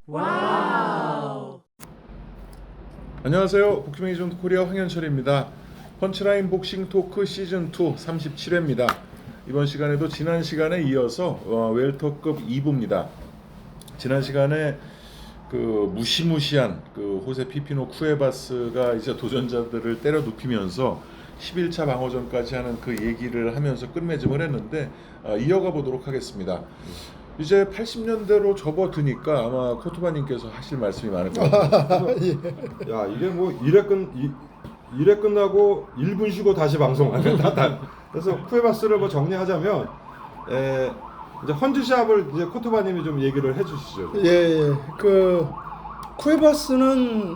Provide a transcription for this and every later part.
와우. 안녕하세요. 복싱 에이전트 코리아 황현철입니다. 펀치라인 복싱 토크 시즌 2 37회입니다. 이번 시간에도 지난 시간에 이어서 웰터급 2부입니다. 지난 시간에 그 무시무시한 그 호세 피피노 쿠에바스가 이제 도전자들을 때려 눕히면서 11차 방어전까지 하는 그 얘기를 하면서 끝맺음을 했는데 이어가 보도록 하겠습니다. 이제 80년대로 접어드니까 아마 코토바님께서 하실 말씀이 많을 것 같아요. 야, 이게 뭐 1회 끝나고 1분 쉬고 다시 방송하는 그래서 쿠에바스를 뭐 정리하자면 이제 헌즈샵을 이제 코토바님이 좀 얘기를 해주시죠. 예. 그 쿠에바스는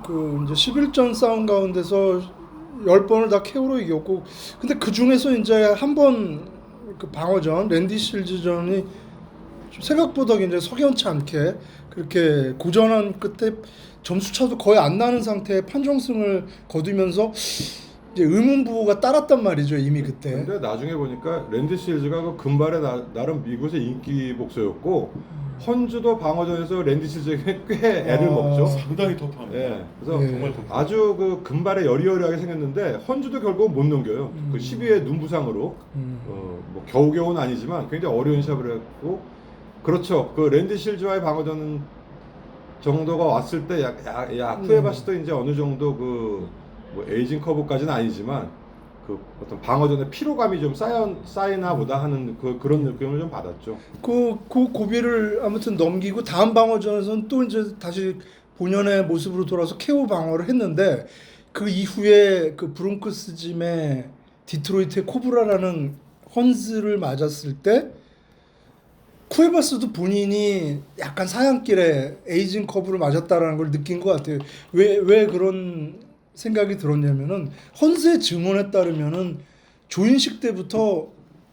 그 이제 11전 싸움 가운데서 10번을 다 KO로 이겼고, 근데 그 중에서 이제 한 번 그 방어전 랜디 실즈전이 좀 생각보다 굉장히 석연치 않게 그렇게 고전한 끝에 점수 차도 거의 안 나는 상태에 판정승을 거두면서 이제 의문부호가 따랐단 말이죠, 이미 그때. 근데 나중에 보니까 랜디 실즈가 그 금발의 나름 미국의 인기 복서였고 헌즈도 방어전에서 랜디 실즈에게 꽤 애를 먹죠. 상당히 터프합니다. 예, 그래서 예. 정말 터프. 아주 그 금발에 여리여리하게 생겼는데 헌즈도 결국 못 넘겨요. 그 12회 눈부상으로 뭐 겨우겨우는 아니지만 굉장히 어려운 샵을 했고, 그렇죠. 그 랜디 실즈와의 방어전 정도가 왔을 때 쿠에바스도 이제 어느 정도 그 뭐 에이징 커브까지는 아니지만 그 어떤 방어전의 피로감이 좀 쌓이나 보다 하는 그런 느낌을 좀 받았죠. 그 고비를 아무튼 넘기고 다음 방어전에서는 또 이제 다시 본연의 모습으로 돌아서 KO 방어를 했는데, 그 이후에 그 브론크스 짐의 디트로이트의 코브라라는 헌즈를 맞았을 때 쿠에바스도 본인이 약간 사양길에 에이징 커브를 맞았다라는 걸 느낀 것 같아요. 왜 그런 생각이 들었냐면은, 헌즈의 증언에 따르면은 조인식 때부터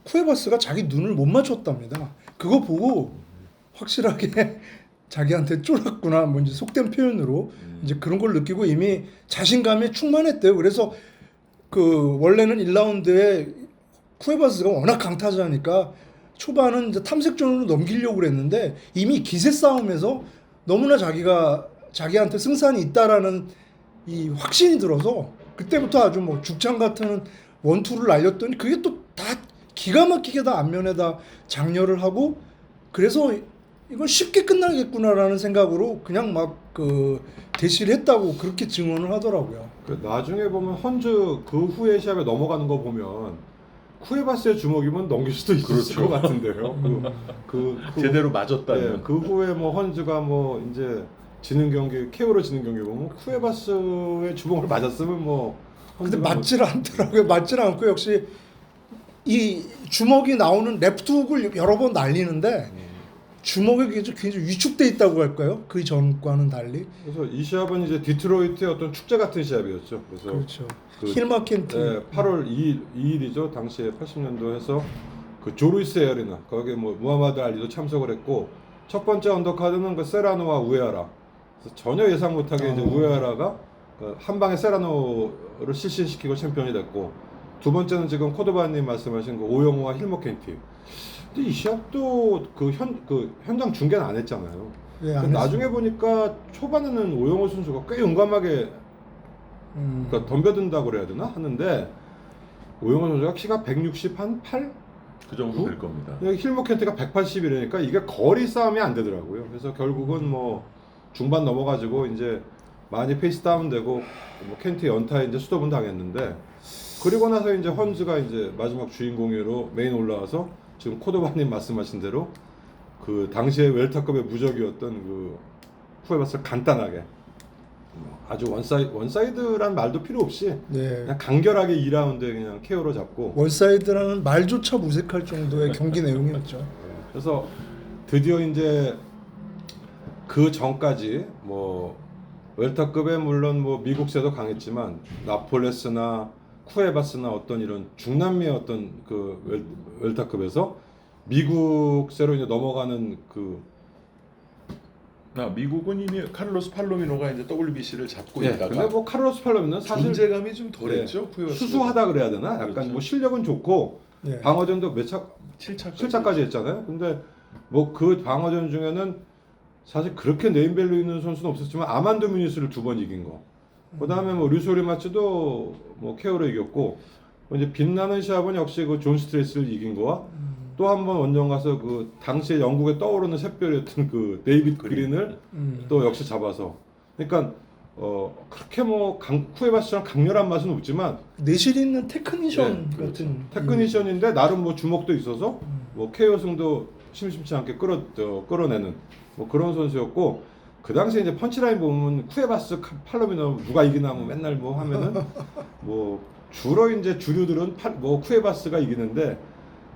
쿠에바스가 자기 눈을 못 맞췄답니다. 그거 보고 확실하게 자기한테 쫄았구나, 뭔지 속된 표현으로 이제 그런 걸 느끼고 이미 자신감이 충만했대요. 그래서 그 원래는 1라운드에 쿠에바스가 워낙 강타자니까 초반은 이제 탐색전으로 넘기려고 그랬는데, 이미 기세 싸움에서 너무나 자기한테 승산이 있다라는 이 확신이 들어서 그때부터 아주 뭐 죽창 같은 원투를 날렸더니 그게 또 다 기가 막히게 다 안면에다 장렬을 하고, 그래서 이건 쉽게 끝나겠구나라는 생각으로 그냥 막 그 대시를 했다고 그렇게 증언을 하더라고요. 그 나중에 보면 헌즈 그 후에 시합에 넘어가는 거 보면 쿠에바스의 주먹이면 넘길 수도 있을 그렇죠. 것 같은데요. 제대로 맞았다면. 그 후에 뭐 헌즈가 뭐 이제 지는 경기, KO로 지는 경기 보면 쿠에바스의 주먹을 맞았으면 뭐 근데 헌즈가 맞질 않더라고요. 맞질 않고, 역시 이 주먹이 나오는 레프트훅을 여러 번 날리는데 주먹이 굉장히 위축돼 있다고 할까요? 그 전과는 달리. 그래서 이 시합은 이제 디트로이트의 어떤 축제 같은 시합이었죠. 그래서 그렇죠. 그- 힐마켄티. 8월 2일이죠. 당시에 80년도에서 그 조루이스 에어리나 거기에 뭐 무하마드 알리도 참석을 했고, 첫 번째 언더카드는 그 세라노와 우에하라. 그래서 전혀 예상 못하게 이제 우에하라가 그 한 방에 세라노를 실신시키고 챔피언이 됐고, 두 번째는 지금 코도바님 말씀하신 그 오영호와 힐머켄티. 근데 이 시합도 그 현장 중계는 안 했잖아요. 예, 안 근데 나중에 했습니다. 보니까 초반에는 오영호 선수가 꽤 용감하게 그러니까 덤벼든다고 그래야 되나 하는데, 오영호 선수가 키가 168? 그 정도 될 겁니다. 힐머켄트가 180이라니까 이게 거리 싸움이 안 되더라고요. 그래서 결국은 뭐 중반 넘어가지고 이제 많이 페이스 다운되고 뭐 켄트 연타에 이제 수도분 당했는데, 그리고 나서 이제 헌즈가 이제 마지막 주인공으로 메인 올라와서 지금 코도바님 말씀하신 대로 그 당시에 웰터급의 무적이었던 그 쿠에바스를 간단하게 아주 원사이드란 말도 필요 없이 네. 그냥 간결하게 2라운드에 그냥 KO로 잡고, 원사이드라는 말조차 무색할 정도의 경기 내용이었죠. 그래서 드디어 이제 그 전까지 뭐 웰터급에 물론 뭐 미국세도 강했지만 나폴레스나 쿠에바스나 어떤 이런 중남미의 어떤 그 웰터급에서 미국세로 이제 넘어가는 그 미국은 이미 카를로스 팔로미노가 이제 WBC를 잡고 근데 있다가 뭐 카를로스 팔로미는 사실 존재감이 좀 덜했죠. 쿠에바스보다. 수수하다 그래야 되나? 약간 그렇죠. 뭐 실력은 좋고 예. 방어전도 몇 차 7차까지. 7차까지 했잖아요. 근데 뭐 그 방어전 중에는 사실 그렇게 네임밸류 있는 선수는 없었지만 아만도 뮤니스를 2번 이긴 거. 그다음에 뭐 류소리 마츠도 뭐 KO로 이겼고 이제 빛나는 시합은 역시 그 존 스트레스를 이긴 거와 또 한 번 원정 가서 그 당시에 영국에 떠오르는 샛별이었던 그 데이빗 그린을 또 역시 잡아서 그러니까 그렇게 뭐 쿠에바스처럼 강렬한 맛은 없지만 내실 있는 테크니션 네, 그렇죠. 같은 테크니션인데 나름 뭐 주목도 있어서 뭐 KO 승도 심심치 않게 끌어내는 뭐 그런 선수였고 그 당시에 이제 펀치라인 보면 쿠에바스 팔로미노 누가 이기나 뭐 맨날 뭐 하면은 뭐 주로 이제 주류들은 뭐 쿠에바스가 이기는데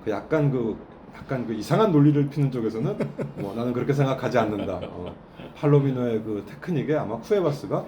그 약간 그 이상한 논리를 피는 쪽에서는 뭐 나는 그렇게 생각하지 않는다. 팔로미노의 그 테크닉에 아마 쿠에바스가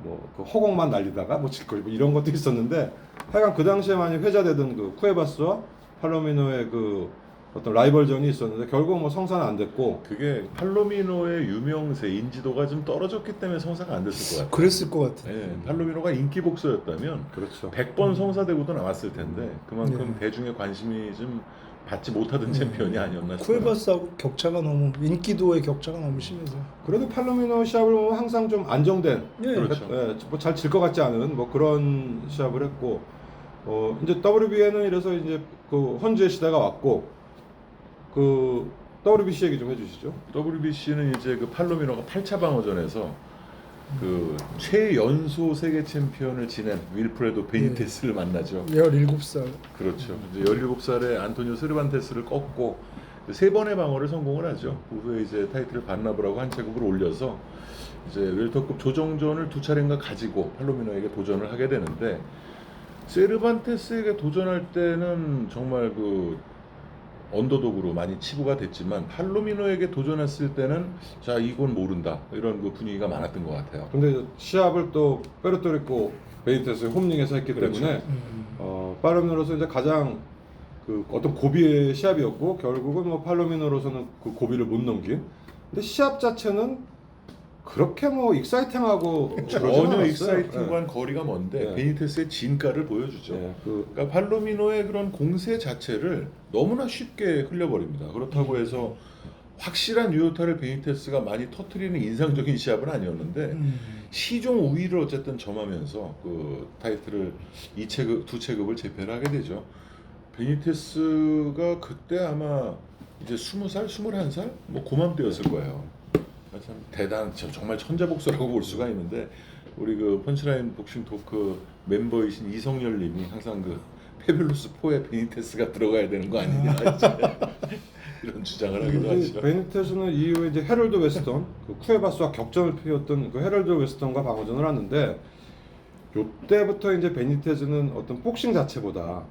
뭐 그 허공만 날리다가 뭐 질 거 뭐 이런 것도 있었는데 하여간 그 당시에 많이 회자되던 그 쿠에바스와 팔로미노의 그 어떤 라이벌전이 있었는데 결국 뭐 성사는 안 됐고 그게 팔로미노의 유명세 인지도가 좀 떨어졌기 때문에 성사가 안 됐을 것 같아요. 그랬을 것 같아. 예, 팔로미노가 인기 복서였다면 그렇죠. 100번 성사되고도 나왔을 텐데 그만큼 네. 대중의 관심이 좀 받지 못하던 챔피언이 아니었나 싶어요. 쿠에바스하고 격차가 너무 인기도의 격차가 너무 심해서. 그래도 팔로미노 시합을 보면 항상 좀 안정된 예. 그렇죠. 뭐잘 질 것 같지 않은 뭐 그런 시합을 했고 이제 WB에는 이래서 이제 그 헌즈의 시대가 왔고 그 WBC 얘기 좀 해주시죠. WBC는 이제 그 팔로미노가 8차 방어전에서 그 최연소 세계 챔피언을 지낸 윌프레도 베니테스를 만나죠. 17살. 그렇죠. 이제 17살에 안토니오 세르반테스를 꺾고 세 번의 방어를 성공을 하죠. 그 후에 이제 타이틀을 반납을 하고 한 체급을 올려서 이제 웰터급 조정전을 2차례인가 가지고 팔로미노에게 도전을 하게 되는데 세르반테스에게 도전할 때는 정말 그 언더독으로 많이 치부가 됐지만 팔로미노에게 도전했을 때는 자 이건 모른다 이런 그 분위기가 많았던 것 같아요. 근데 시합을 또 페르토리코 베니테스 홈링에서 했기 그렇죠. 때문에 팔로미노로서 이제 가장 그 어떤 고비의 시합이었고 결국은 뭐 팔로미노로서는 그 고비를 못 넘긴. 근데 시합 자체는 그렇게 뭐 익사이팅하고 전혀 익사이팅과는 거리가 먼데 네. 베니테스의 진가를 보여주죠. 네, 그러니까 팔로미노의 그런 공세 자체를 너무나 쉽게 흘려버립니다. 그렇다고 해서 확실한 유효타를 베니테스가 많이 터트리는 인상적인 시합은 아니었는데 시종 우위를 어쨌든 점하면서 그 타이틀을 2체급을 재패를 하게 되죠. 베니테스가 그때 아마 이제 20살, 21살 뭐 고맘때였을 거예요. 참 정말 천재복서라고 볼 수가 있는데 우리 그 펀치라인 복싱 토크 멤버이신 이성열님이 항상 그 페뷸로스 4에 베니테스가 들어가야 되는 거 아니냐 이런 주장을 하기도 하죠. 베니테스는 이후에 이제 헤럴드 웨스턴 그 쿠에바스와 격전을 피웠던 그 헤럴드 웨스턴과 방어전을 하는데 요때부터 이제 베니테스는 어떤 복싱 자체보다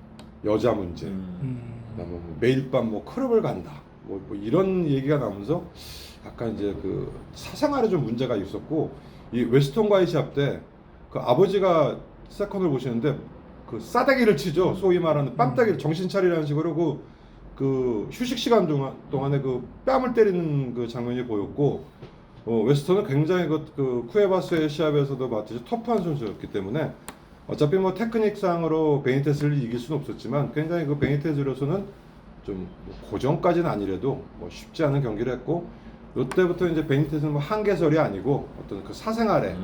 여자 문제, 그다음에 뭐 매일 밤 뭐 클럽을 간다, 뭐 이런 얘기가 나오면서 약간 이제 그 사생활에 좀 문제가 있었고 이 웨스턴과의 시합 때 그 아버지가 세컨을 보시는데 그 싸대기를 치죠. 소위 말하는 뺨따기를 정신 차리라는 식으로 그 휴식 시간 동안에 그 뺨을 때리는 그 장면이 보였고 웨스턴은 굉장히 그 쿠에바스의 시합에서도 마치 터프한 선수였기 때문에 어차피 뭐 테크닉상으로 베니테스를 이길 수는 없었지만 굉장히 그 베니테스로서는 좀 뭐 고전까지는 아니래도 뭐 쉽지 않은 경기를 했고 이때부터 이제 베니테스는 뭐 한계설이 아니고 어떤 그 사생활에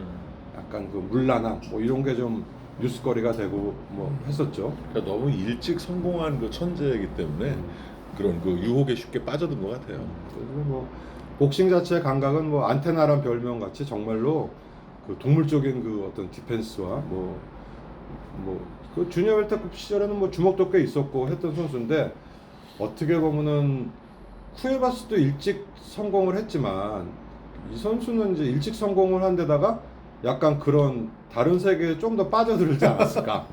약간 그 문란함 뭐 이런 게 좀 뉴스거리가 되고 뭐 했었죠. 그러니까 너무 일찍 성공한 그 천재이기 때문에 그런 그 유혹에 쉽게 빠져든 것 같아요. 그래서 뭐 복싱 자체의 감각은 뭐 안테나란 별명 같이 정말로 그 동물적인 그 어떤 디펜스와 뭐 그 주니어 웰터급 시절에는 뭐 주먹도 꽤 있었고 했던 선수인데 어떻게 보면은 쿠에바스도 일찍 성공을 했지만 이 선수는 이제 일찍 성공을 한 데다가 약간 그런 다른 세계에 좀 더 빠져들지 않았을까.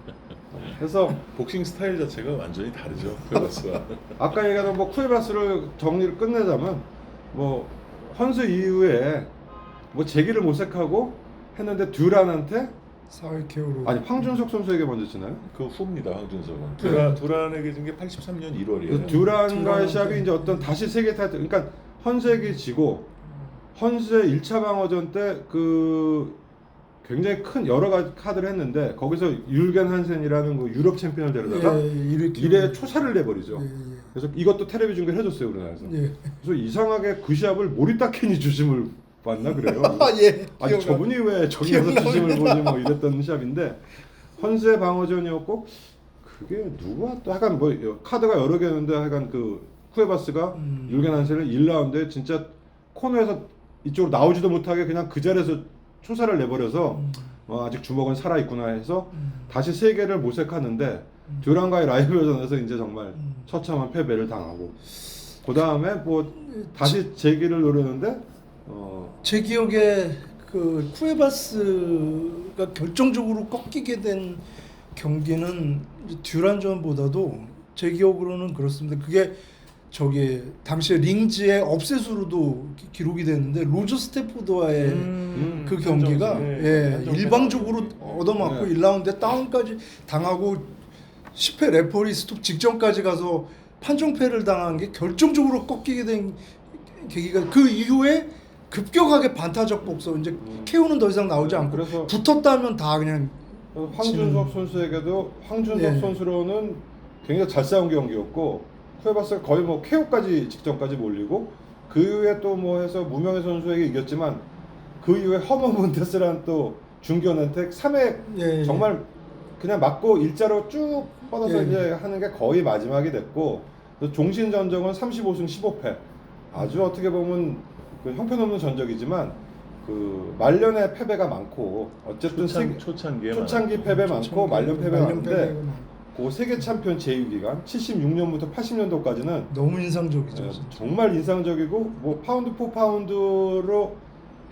그래서 복싱 스타일 자체가 완전히 다르죠. 쿠에바스와. 아까 얘기한 뭐 쿠에바스를 정리를 끝내자면 뭐 헌스 이후에 뭐 재기를 모색하고 했는데 듀란한테 4회 KO로. 아니 황준석 선수에게 먼저 치나요? 그 후입니다. 황준석은. 두란에게 진 게 83년 1월이에요. 그 듀란과의 듀란한테. 시합이 이제 어떤 다시 세계 타이틀 그러니까 헌스에게 지고 헌스의 1차 방어전 때 그 굉장히 큰 여러 가지 카드를 했는데 거기서 율겐 한센이라는 그 유럽 챔피언을 데려다가 예, 1회 초사를 내버리죠. 예. 그래서 이것도 텔레비 중계를 해줬어요 우리나라에서. 예. 그래서 이상하게 그 시합을 모리타케니 주심을 봤나 그래요. 예. 아니 저분이 왜 저기에서 주심을 보지 뭐 이랬던 시합인데 헌스의 방어전이었고 그게 누가 또 하여간 뭐 카드가 여러 개였는데 하여간 그 쿠에바스가 율겐한셀을 1라운드에 진짜 코너에서 이쪽으로 나오지도 못하게 그냥 그 자리에서 초사를 내버려서 아직 주먹은 살아있구나 해서 다시 세계를 모색하는데 듀란과의 라이벌전에서 이제 정말 처참한 패배를 당하고 그 다음에 뭐 다시 재기를 노렸는데 제 기억에 그 쿠에바스가 결정적으로 꺾이게 된 경기는 이제 듀란전보다도 제 기억으로는 그렇습니다. 그게 저기 당시에 링즈의 업셋으로도 기록이 됐는데 로저 스태포드와의 그 경기가 일방적으로 얻어맞고 네. 1라운드에 다운까지 당하고 10회 레퍼리 스톱 직전까지 가서 판정패를 당한 게 결정적으로 꺾이게 된 계기가 그 이후에 급격하게 반타적 복서 이제 KO는 더 이상 나오지 않고 그래서 붙었다면 다 그냥 황준석 선수에게도 황준석 예. 선수로는 굉장히 잘 싸운 경기였고 쿠에바스가 거의 뭐 KO까지 직전까지 몰리고 그 이후에 또 뭐 해서 무명의 선수에게 이겼지만 그 이후에 허머 몬테스라는 또 중견한테 3회 예. 정말 그냥 맞고 일자로 쭉 뻗어서 예. 이제 하는 게 거의 마지막이 됐고 그래서 종신 전적은 35승 15패 아주 어떻게 보면 그 형편없는 전적이지만 그 말년에 패배가 많고 어쨌든 초창기 패배 많고 말년 패배 많은데 그 세계 챔피언 제휴 기간 76년부터 80년도까지는 너무 인상적이죠. 진짜. 정말 인상적이고 뭐 파운드 포 파운드로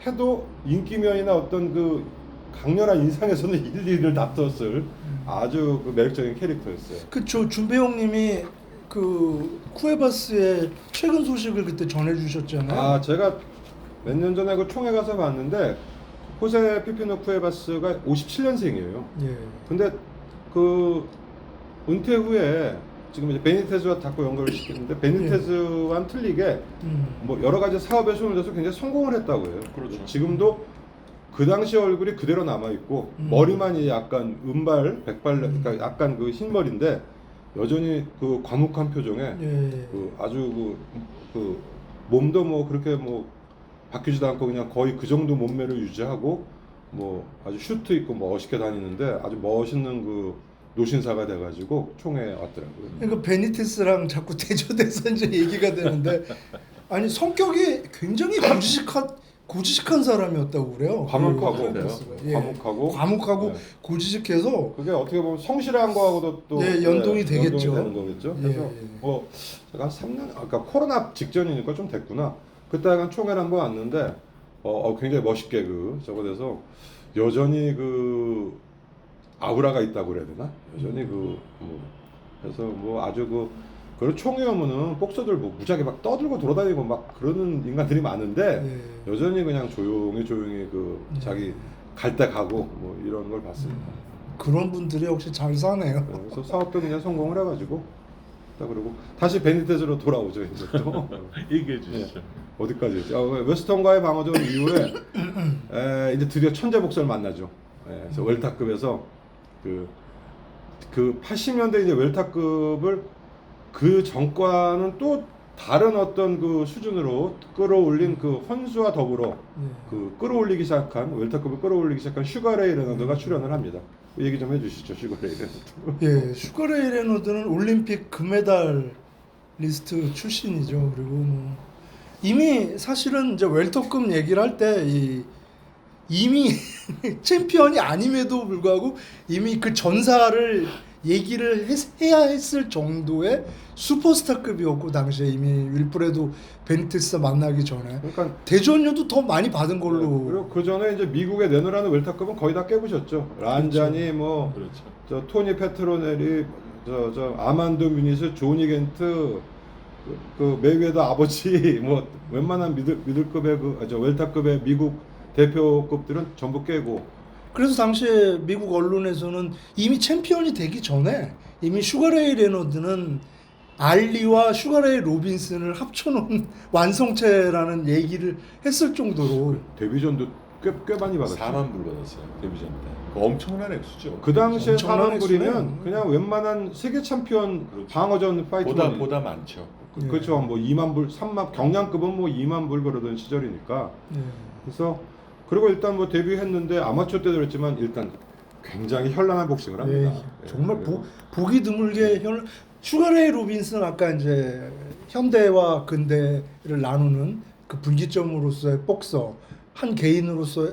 해도 인기면이나 어떤 그 강렬한 인상에서는 1, 2를 다퉜을 아주 그 매력적인 캐릭터였어요. 그쵸. 준배형님이 그 쿠에바스의 최근 소식을 그때 전해주셨잖아요. 아 제가 몇 년 전에 그 총회 가서 봤는데 호세 피피노 쿠에바스가 57년생이에요. 예. 근데 그 은퇴 후에 지금 이제 베니테즈와 자꾸 연결을 시키는데 베니테즈와는 틀리게 뭐 여러 가지 사업에 손을 대서 굉장히 성공을 했다고 해요. 그렇죠. 지금도 그 당시 얼굴이 그대로 남아 있고 머리만 이 약간 백발 그러니까 약간 그 흰머리인데 여전히 그 과묵한 표정에 예. 그 아주 그 몸도 뭐 그렇게 뭐 바뀌지도 않고 그냥 거의 그 정도 몸매를 유지하고 뭐 아주 슈트 입고 멋있게 다니는데 아주 멋있는 그 노신사가 돼가지고 총회에 왔더라고요. 그러니까 베니테스랑 자꾸 대조돼서 이제 얘기가 되는데 아니 성격이 굉장히 고지식한 사람이었다고 그래요. 과묵하고 그 베니테스가. 예. 과묵하고 네. 고지식해서 그게 어떻게 보면 성실한 거하고도 또 네, 연동이 되겠죠. 연동이 되는 거겠죠. 예, 그래서 예. 뭐 제가 한 3년 아까 코로나 직전이니까 좀 됐구나. 그때 약간 총회를 한번 왔는데 굉장히 멋있게 그 저거 돼서 여전히 그 아우라가 있다고 그래야 되나? 여전히 그 뭐 그래서 뭐 아주 그런 총회 오면은 복서들 뭐 무지하게 막 떠들고 돌아다니고 막 그러는 인간들이 많은데 예. 여전히 그냥 조용히 그 자기 갈 때 가고 뭐 이런 걸 봤습니다. 그런 분들이 역시 잘 사네요. 그래서 사업도 그냥 성공을 해가지고 딱 그러고 다시 베니테즈로 돌아오죠 이제 또 얘기해 주시죠. 어디까지 했지? 웨스턴과의 방어전 이후에 이제 드디어 천재복서를 만나죠. 그래서 웰타급에서 그 80년대 이제 웰타급을 그 전과는 또 다른 어떤 그 수준으로 끌어올린 그 헌수와 더불어 그 끌어올리기 시작한 웰타급을 끌어올리기 시작한 슈가레이 레너드가 출연을 합니다. 얘기 좀 해주시죠, 슈가레이 레너드. 예, 슈가레이 레너드는 올림픽 금메달 리스트 출신이죠. 그리고 뭐 이미 사실은 이제 웰터급 얘기를 할 때 이미 챔피언이 아님에도 불구하고 이미 그 전사를 얘기를 해야 했을 정도의 슈퍼스타급이었고 당시에 이미 윌프레도 베니테스 만나기 전에 그러니까 대전료도 더 많이 받은 걸로. 그리고 그 전에 이제 미국에 내놓으라는 웰타급은 거의 다 깨부셨죠. 란자니 뭐 그렇죠. 저 토니 페트로넬이 저 아만도 뮤니스, 조니 겐트 그 메이웨더 아버지 뭐 웬만한 미들급의 저 웰타급의 미국 대표급들은 전부 깨고. 그래서 당시에 미국 언론에서는 이미 챔피언이 되기 전에 이미 슈가레이 레너드는 알리와 슈가레이 로빈슨을 합쳐놓은 완성체라는 얘기를 했을 정도로. 데뷔전도 꽤 많이 받았죠. 4만 불 받았어요. 데뷔전 때. 그거 엄청난 액수죠. 그 당시에 엄청난 4만 불이면 액수네요. 그냥 웬만한 세계 챔피언 그렇죠. 방어전 파이터 보다 많죠. 그렇죠. 뭐 2만 불, 3만 경량급은 뭐 2만 불 그러던 시절이니까. 네. 그래서 그리고 일단 뭐 데뷔했는데 아마추어 때도 그랬지만 일단 굉장히 현란한 복싱을 합니다. 네, 정말 그리고 보기 드물게 슈가레이 로빈슨 아까 이제 현대와 근대를 나누는 그 분기점으로서의 복서 한 개인으로서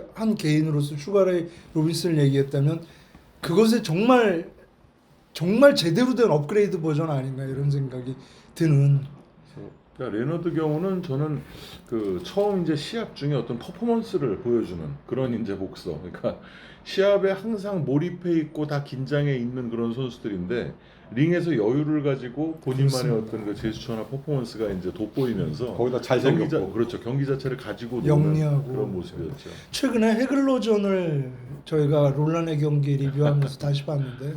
슈가레이 로빈슨을 얘기했다면 그것에 정말 제대로 된 업그레이드 버전 아닌가 이런 생각이 드는. 그러니까 레너드 경우는 저는 그 처음 이제 시합 중에 어떤 퍼포먼스를 보여주는 그런 이제 복서. 그러니까 시합에 항상 몰입해 있고 다 긴장해 있는 그런 선수들인데 링에서 여유를 가지고 본인만의 그렇습니다. 어떤 그 제스처나 퍼포먼스가 이제 돋보이면서 거기다 잘생겼고. 그렇죠. 경기 자체를 가지고 노는 영리하고. 그런 모습이었죠. 최근에 헤글러전을 저희가 롤란의 경기 리뷰하면서 다시 봤는데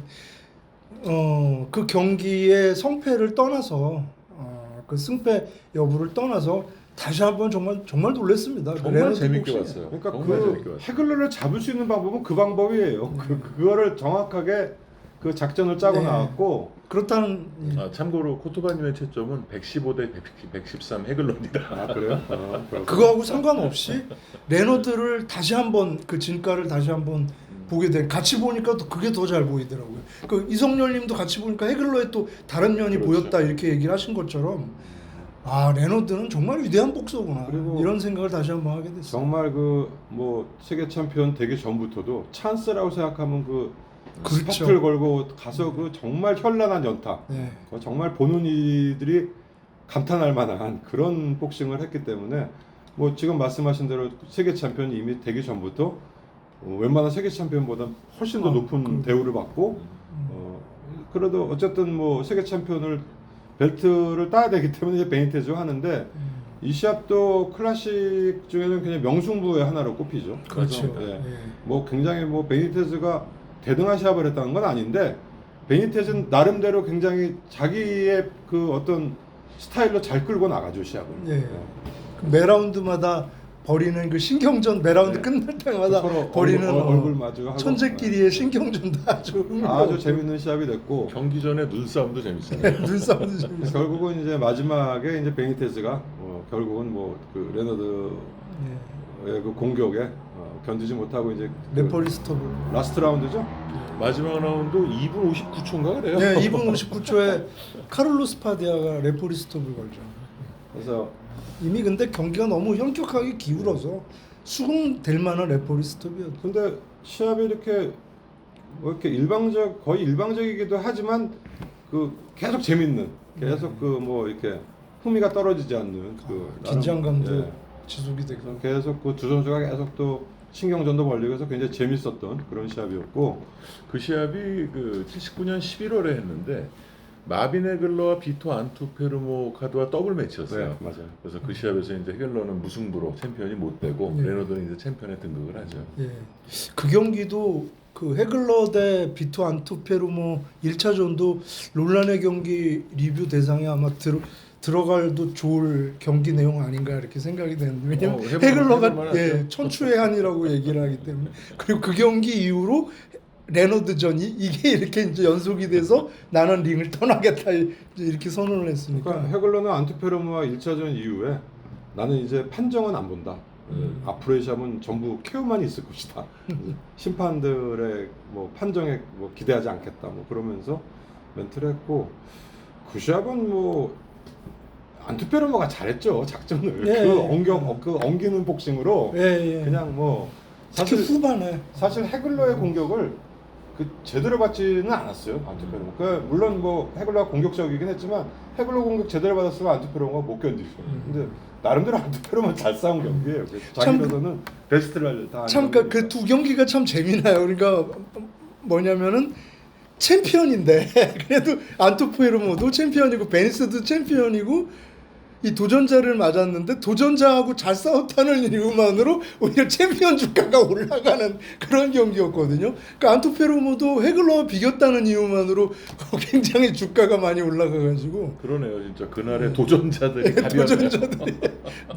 그 경기의 성패를 떠나서 그 승패 여부를 떠나서 다시 한번 정말 놀랐습니다. 정말 레너드 재밌게 복싱이. 봤어요. 그러니까 정말 재밌게 그 봤어요. 해글러를 잡을 수 있는 방법은 그 방법이에요. 그거를 정확하게 그 작전을 짜고 네. 나왔고 그렇다는 참고로 코토바님의 채점은 115대 113 해글러입니다. 아 그래요? 그렇구나. 그거하고 상관없이 레너드를 다시 한번 그 진가를 다시 한번 보게 돼. 같이 보니까 또 그게 더 잘 보이더라고요. 그 이성열님도 같이 보니까 해글러의 또 다른 면이 그렇죠. 보였다 이렇게 얘기를 하신 것처럼 레너드는 정말 위대한 복서구나 그리고 이런 생각을 다시 한번 하게 됐어요. 정말 그 뭐 세계 챔피언 되기 전부터도 찬스라고 생각하면 그 그렇죠. 스파트를 걸고 가서 그 정말 현란한 연타, 네. 정말 보는 이들이 감탄할 만한 그런 복싱을 했기 때문에 뭐 지금 말씀하신 대로 세계 챔피언이 이미 되기 전부터 웬만한 세계 챔피언보다 훨씬 더 높은 대우를 받고 그래도 어쨌든 뭐 세계 챔피언을 벨트를 따야 되기 때문에 이제 베니테즈가 하는데 이 시합도 클래식 중에는 그냥 명승부의 하나로 꼽히죠. 그렇죠. 그래서, 예. 예. 뭐 굉장히 뭐 베니테즈가 대등한 시합을 했다는 건 아닌데 베니테즈는 나름대로 굉장히 자기의 그 어떤 스타일로 잘 끌고 나가죠 시합을. 예. 그 매 라운드마다 벌이는 그 신경전 매 라운드 네. 끝날 때마다 서로 벌이는 얼굴 마주하고 천재끼리의 신경전도 아주 아주 재밌는 시합이 됐고 경기 전에 눈싸움도 재밌어요. 눈싸움도 재밌어요. 결국은 이제 마지막에 이제 베니테즈가 결국은 뭐 그 레너드의 예. 그 공격에 견디지 못하고 이제 레퍼리 스톱을. 라스트 라운드죠. 마지막 라운드 2분 59초인가 그래요? 네, 2분 59초에 카를로스 파디아가 레퍼리 스톱을 걸죠. 그래서 이미 근데 경기가 너무 현격하게 기울어서 수긍될 만한 레퍼리 스톱이었죠. 근데 시합이 이렇게 뭐 이렇게 거의 일방적이기도 하지만 그 계속 재밌는 계속 그 뭐 이렇게 흥미가 떨어지지 않는 그 나름, 긴장감도 예. 지속이 되고. 그래서 계속 그 두 선수가 계속 또 신경전도 벌리고 해서 굉장히 재밌었던 그런 시합이었고 그 시합이 그 79년 11월에 했는데 마빈 해글러와 비토 안투페르모카드와 더블 매치였어요. 네, 맞아요. 그래서 그 시합에서 이제 해글러는 무승부로 챔피언이 못 되고 네. 레너드는 이제 챔피언에 등극을 하죠. 예. 그 경기도 그 헤글러 대 비토 안투페르모 1차전도 롤란의 경기 리뷰 대상에 아마 들어갈도 좋을 경기 내용 아닌가 이렇게 생각이 되는데 왜냐면 헤글러가 해볼만하죠. 천추의 한이라고 얘기를 하기 때문에 그리고 그 경기 이후로 레너드전이 이게 이렇게 이제 연속이 돼서 나는 링을 떠나겠다 이렇게 선언을 했으니까 그러니까 헤글러는 안투페르모와 1차전 이후에 나는 이제 판정은 안 본다. 앞으로의 시합은 전부 KO만 있을 것이다. 심판들의 뭐 판정에 뭐 기대하지 않겠다. 뭐 그러면서 멘트를 했고 그 시합은 뭐 안투페르모가 잘했죠 작전을. 예, 그 엉기는 복싱으로 예, 예. 그냥 뭐 특히 후반에 사실 헤글러의 공격을 그 제대로 받지는 않았어요 안투페르모. 그 물론 뭐 헤글러가 공격적이긴 했지만 헤글러 공격 제대로 받았으면 안투페르모가 못 견디죠. 근데 나름대로 안투페르모는 잘 싸운 경기예요. 자기로서는 베스트를 다. 참 그 두 경기가 참 재미나요. 그러니까 뭐냐면은 챔피언인데 그래도 안토페르모도 챔피언이고 베니스도 챔피언이고 이 도전자를 맞았는데 도전자하고 잘 싸웠다는 이유만으로 오히려 챔피언 주가가 올라가는 그런 경기였거든요. 그러니까 안토페르모도 헤글러와 비겼다는 이유만으로 굉장히 주가가 많이 올라가가지고 그러네요, 진짜 그날의 도전자들이 도전자들이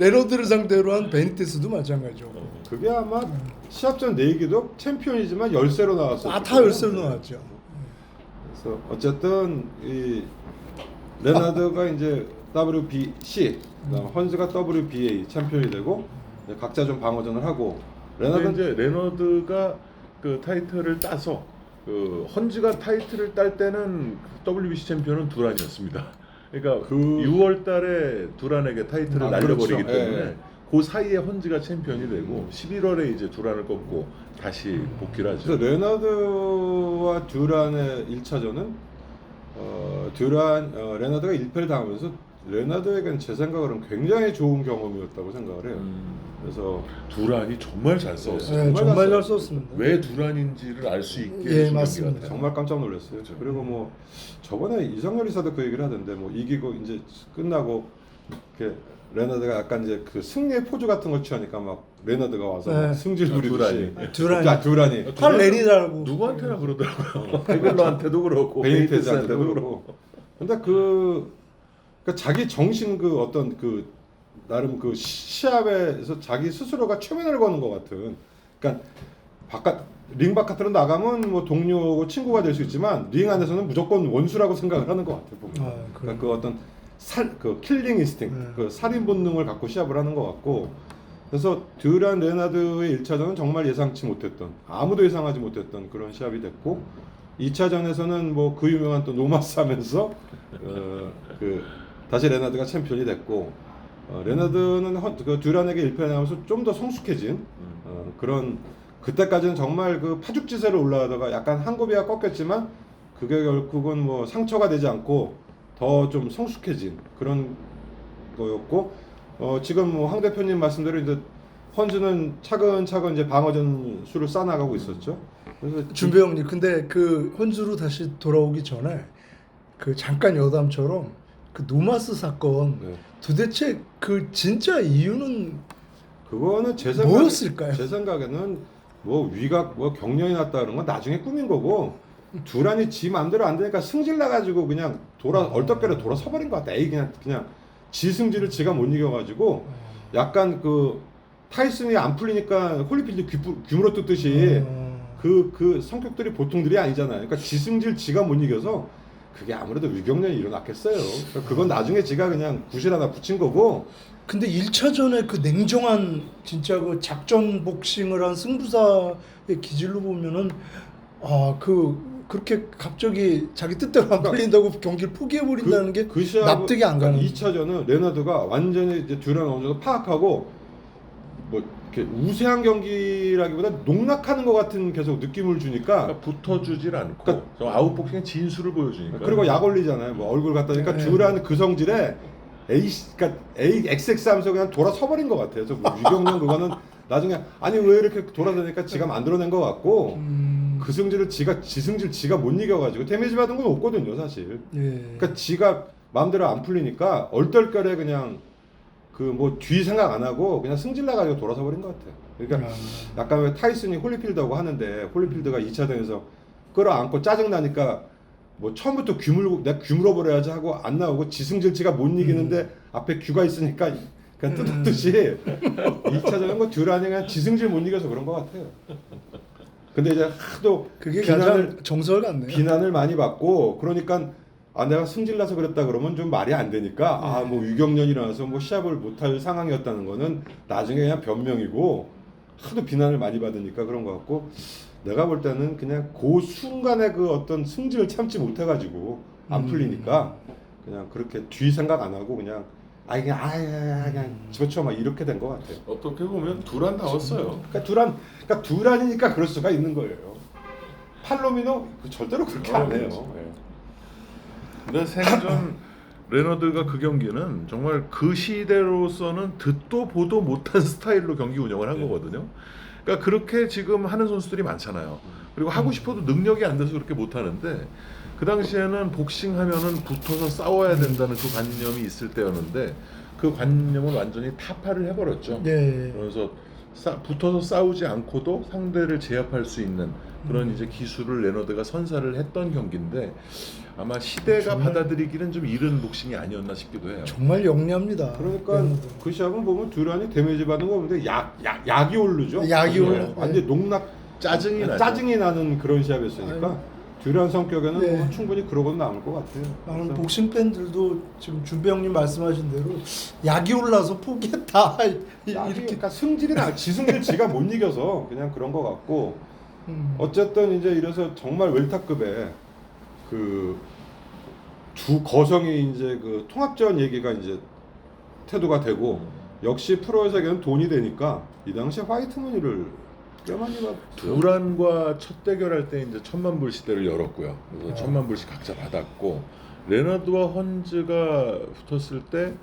레너드를 상대로 한 베니테스도 마찬가지였고. 그게 아마 시합전 내기도 챔피언이지만 열세로 나왔었어요. 다 열쇠로 나왔죠. 그래서 어쨌든 이 레나드가 이제 WBC, 그다음 헌즈가 WBA 챔피언이 되고 이제 각자 좀 방어전을 하고 근데 레나드는 이제 레너드가 그 타이틀을 따서 그 헌즈가 타이틀을 딸 때는 WBC 챔피언은 두란이었습니다. 그러니까 6월달에 두란에게 타이틀을 날려버리기 그렇죠. 때문에 예. 그 사이에 헌즈가 챔피언이 되고 11월에 이제 두란을 꺾고 다시 복귀를 하죠. 그래서 레나드와 듀란의 1차전은 레나드가 1패를 당하면서 레나드에게는 제 생각으로는 굉장히 좋은 경험이었다고 생각을 해요. 그래서 두란이 정말 잘 싸웠어요. 네, 정말 잘 잘 썼습니다. 왜 두란인지를 알 수 있게 예, 해준 맞습니다. 경기 같아요. 정말 깜짝 놀랐어요. 그리고 뭐 저번에 이성열 이사도 그 얘기를 하던데 뭐 이기고 이제 끝나고 이렇게 레나드가 약간 이제 그 승리의 포즈 같은 걸 취하니까 막 레나드가 와서 네. 막 승질 부리듯이 듀란이. 듀란이 팔 내리라고. 누구한테나 그러더라고요. 베글러한테도 그렇고 베니테스한테도 베니테스한테도 그렇고. 근데 그러니까 자기 정신 그 어떤 그 나름 그 시합에서 자기 스스로가 최면을 거는 것 같은. 그러니까 링 바깥으로 나가면 뭐 동료고 친구가 될 수 있지만 링 안에서는 무조건 원수라고 생각을 하는 것 같아요. 보면. 그러니까 그 어떤 그 킬링 인스팅, 그 살인 본능을 갖고 시합을 하는 것 같고. 그래서 듀란 레나드의 1차전은 정말 예상치 못했던, 아무도 예상하지 못했던 그런 시합이 됐고 2차전에서는 뭐 그 유명한 또 노마스 하면서 그 다시 레나드가 챔피언이 됐고 레나드는 그 듀란에게 1패 나면서 좀 더 성숙해진 그런, 그때까지는 정말 그 파죽지세로 올라가다가 약간 한 고비가 꺾였지만 그게 결국은 뭐 상처가 되지 않고 더 좀 성숙해진 그런 거였고 지금 뭐 황 대표님 말씀대로 이제 헌즈는 차근차근 이제 방어전 수를 쌓아나가고 있었죠. 그래서 준배형님, 근데 그 헌즈로 다시 돌아오기 전에 그 잠깐 여담처럼 그 노마스 사건 네. 도대체 그 진짜 이유는 그거는 뭐였을까요? 제 생각에는 뭐 위각 뭐 경련이 났다 그런 건 나중에 꾸민 거고 듀란이 지 마음대로 안 되니까 승질 나가지고 그냥 얼떨결에 돌아서 버린 것 같다. 에이 그냥 지 승질을 지가 못 이겨가지고 약간 그 타이슨이 안 풀리니까 홀리필드 귀물어 뜯듯이 그 성격들이 보통들이 아니잖아요. 그러니까 지 승질 지가 못 이겨서 그게 아무래도 위경련이 일어났겠어요. 그러니까 그건 나중에 지가 그냥 구실 하나 붙인 거고. 근데 1차전에 그 냉정한 진짜 그 작전 복싱을 한 승부사의 기질로 보면은 그렇게 갑자기 자기 뜻대로 안 풀린다고 경기를 포기해 버린다는 게 납득이 안 가는. 2차전은 레나드가 완전히 이제 듀란 어느 정도 파악하고 뭐 이렇게 우세한 경기라기보다 농락하는 것 같은 계속 느낌을 주니까 그러니까 붙어주질 않고 그러니까 좀 아웃복싱의 진수를 보여주니까. 그리고 약 올리잖아요. 뭐 얼굴 갖다 대니까 듀란 그 성질에 그러니까 XX 하면서 그냥 돌아서 버린 것 같아요. 그래서 뭐 유경련 그거는 나중에 아니 왜 이렇게 돌아다니까 지가 만들어낸 것 같고 그 승질을 지 승질 지가 못 이겨가지고 데미지 받은 건 없거든요 사실. 그러니까 지가 마음대로 안 풀리니까 얼떨결에 그냥 그 뭐 뒤 생각 안 하고 그냥 승질 나가지고 돌아서 버린 것 같아요. 그러니까 약간 왜 타이슨이 홀리필드하고 하는데 홀리필드가 2차전에서 끌어안고 짜증 나니까 뭐 처음부터 내가 귀물어 버려야지 하고 안 나오고 지승질 지가 못 이기는데 앞에 귀가 있으니까 그냥 뜯었듯이 2차전은 뭐 듀란이 그냥 지승질 못 이겨서 그런 것 같아요. 근데 이제 하도 그게 가장 정설 같네요. 비난을 많이 받고 그러니까 내가 승질나서 그랬다 그러면 좀 말이 안 되니까 뭐 위경련이 일어나서 뭐 시합을 못할 상황이었다는 거는 나중에 그냥 변명이고 하도 비난을 많이 받으니까 그런 것 같고 내가 볼 때는 그냥 그 순간에 그 어떤 승질을 참지 못해가지고 안 풀리니까 그냥 그렇게 뒤 생각 안 하고 그냥 그냥 집어쳐 막 이렇게 된 것 같아요. 어떻게 보면 두란 나왔어요. 그러니까 듀란이니까 그럴 수가 있는 거예요. 팔로미노 절대로 그렇게 안 해요. 네. 근데 생전 레너드가 그 경기는 정말 그 시대로서는 듣도 보도 못한 스타일로 경기 운영을 한 거거든요. 그러니까 그렇게 지금 하는 선수들이 많잖아요. 그리고 하고 싶어도 능력이 안 돼서 그렇게 못 하는데 그 당시에는 복싱하면은 붙어서 싸워야 된다는 그 관념이 있을 때였는데 그 관념을 완전히 타파를 해버렸죠. 네. 그래서 붙어서 싸우지 않고도 상대를 제압할 수 있는 그런 이제 기술을 레너드가 선사를 했던 경기인데 아마 시대가 정말- 받아들이기는 좀 이른 복싱이 아니었나 싶기도 해요. 정말 영리합니다. 그러니까 레너드. 그 시합은 보면 듀란이 데미지 받는 거 보는데 약이 오르죠. 약이 네. 오르- 완전 농락 짜증이 나죠. 나는 그런 시합이었으니까 아유. 듀란 성격에는 네. 뭐 충분히 그러고는 남을 것 같아요. 나는 그래서 복싱 팬들도 지금 준배 형님 말씀하신 대로 약이 올라서 포기했다 약이 이렇게. 그러니까 승질이 지승질 지가 못 이겨서 그냥 그런 것 같고 음. 어쨌든 이제 이래서 정말 웰타급에 그 두 거성이 이제 그 통합전 얘기가 이제 태도가 되고 역시 프로의 세계는 돈이 되니까 이 당시에 화이트머니를 꽤 많이 받죠. 두란과 첫 대결할 때 이제 1,000만 불 시대를 열었고요. 그래서 1,000만 불씩 각자 받았고 레너드와 헌즈가 붙었을 때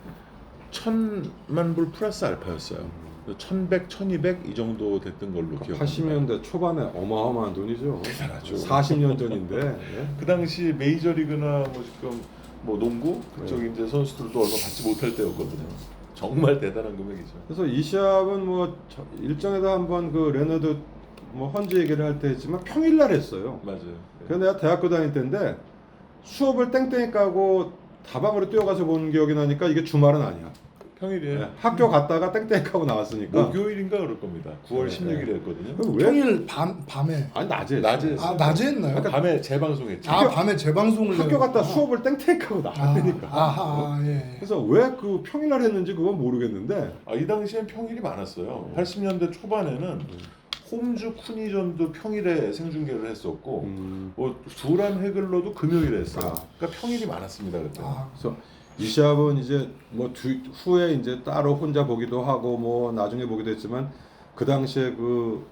1,000만 불 플러스 알파였어요. 1,100, 1,200 이 정도 됐던 걸로 기억합니다. 80년대 초반에 어마어마한 돈이죠. 대단하죠. 40년 전인데. 예. 그 당시 메이저리그나 뭐 지금 뭐 농구 그쪽 네. 이제 선수들도 얼마 받지 못할 때였거든요. 정말 대단한 금액이죠. 그래서 이 시합은 뭐 일전에도 한번 그 레너드 뭐 헌즈 얘기를 할 때 했지만 평일날 했어요. 맞아요. 그래서 내가 대학교 다닐 때인데 수업을 땡땡이 까고 다방으로 뛰어가서 본 기억이 나니까 이게 주말은 아니야. 평일이에요. 네, 학교 갔다가 땡땡이 까고 나왔으니까. 목요일인가 그럴 겁니다. 9월 네, 16일에 했거든요. 그럼 왜? 평일 밤에. 아니 낮에. 낮에 했어요. 아 낮에 했나요? 밤에 재방송했죠. 아 밤에 재방송을 학교 해요? 갔다 아. 수업을 땡땡이 까고 나왔으니까. 아하 예. 그래서 왜 그 평일날 했는지 그건 모르겠는데. 이 당시엔 평일이 많았어요. 80년대 초반에는 홈즈 쿠니전도 평일에 생중계를 했었고 뭐 두란 헤글러도 금요일에 했어요. 아. 그러니까 평일이 많았습니다 그때. 아, 그래서 이 시합은 이제 뭐 후에 이제 따로 혼자 보기도 하고 뭐 나중에 보기도 했지만 그 당시에 그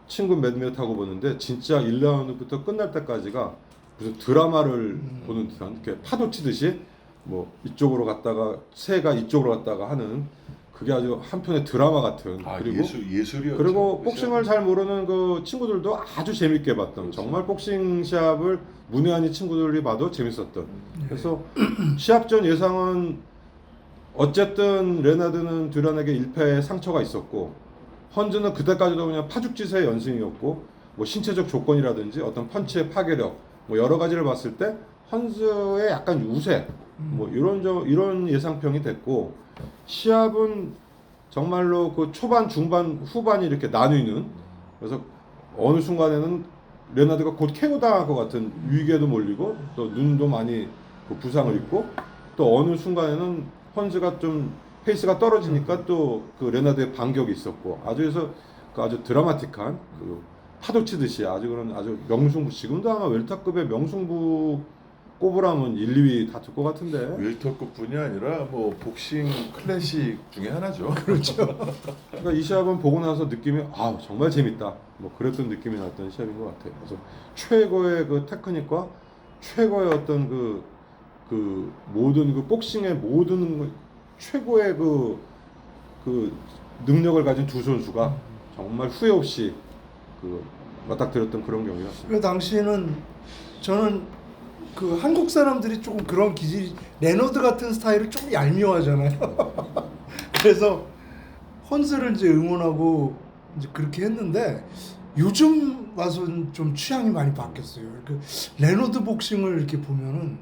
친구 몇몇 하고 보는데 진짜 1라운드부터 끝날 때까지가 무슨 드라마를 보는 듯한 이렇게 파도 치듯이 뭐 이쪽으로 갔다가 새가 이쪽으로 갔다가 하는 그게 아주 한편의 드라마 같은 그리고 예술이었죠. 그리고 그 복싱을 잘 모르는 그 친구들도 아주 재밌게 봤던 그렇죠. 정말 복싱 시합을 문외한이 친구들이 봐도 재밌었던 그래서 시합 전 예상은 어쨌든 레나드는 듀란에게 1패에 상처가 있었고 헌즈는 그때까지도 그냥 파죽지세의 연승이었고 뭐 신체적 조건이라든지 어떤 펀치의 파괴력 뭐 여러 가지를 봤을 때 헌즈의 약간 우세 뭐 이런 예상평이 됐고 시합은 정말로 그 초반, 중반, 후반이 이렇게 나뉘는 그래서 어느 순간에는 레나드가 곧 KO 당할 것 같은 위기에도 몰리고 또 눈도 많이 그 부상을 입고 또 어느 순간에는 헌즈가 좀 페이스가 떨어지니까 또 그 레나드의 반격이 있었고 아주 해서 그 아주 드라마틱한 그 파도 치듯이 아주 그런 아주 명승부 지금도 아마 웰터급의 명승부 꼽으라면 1, 2위 다툴 것 같은데. 웰터급뿐이 아니라 뭐 복싱 클래식 중에 하나죠. 그렇죠. 그러니까 이 시합은 보고 나서 느낌이 아 정말 재밌다. 뭐 그랬던 느낌이 났던 시합인 것 같아요. 그래서 최고의 그 테크닉과 최고의 어떤 그 모든 그 복싱의 모든 최고의 그 능력을 가진 두 선수가 정말 후회 없이 그 맞닥뜨렸던 그런 경기였습니다. 그 당시에는 저는 그 한국 사람들이 조금 그런 기질이 레너드 같은 스타일을 조금 얄미워하잖아요. 그래서 헌스를 이제 응원하고 이제 그렇게 했는데 요즘 와서는 좀 취향이 많이 바뀌었어요. 그 레너드 복싱을 이렇게 보면은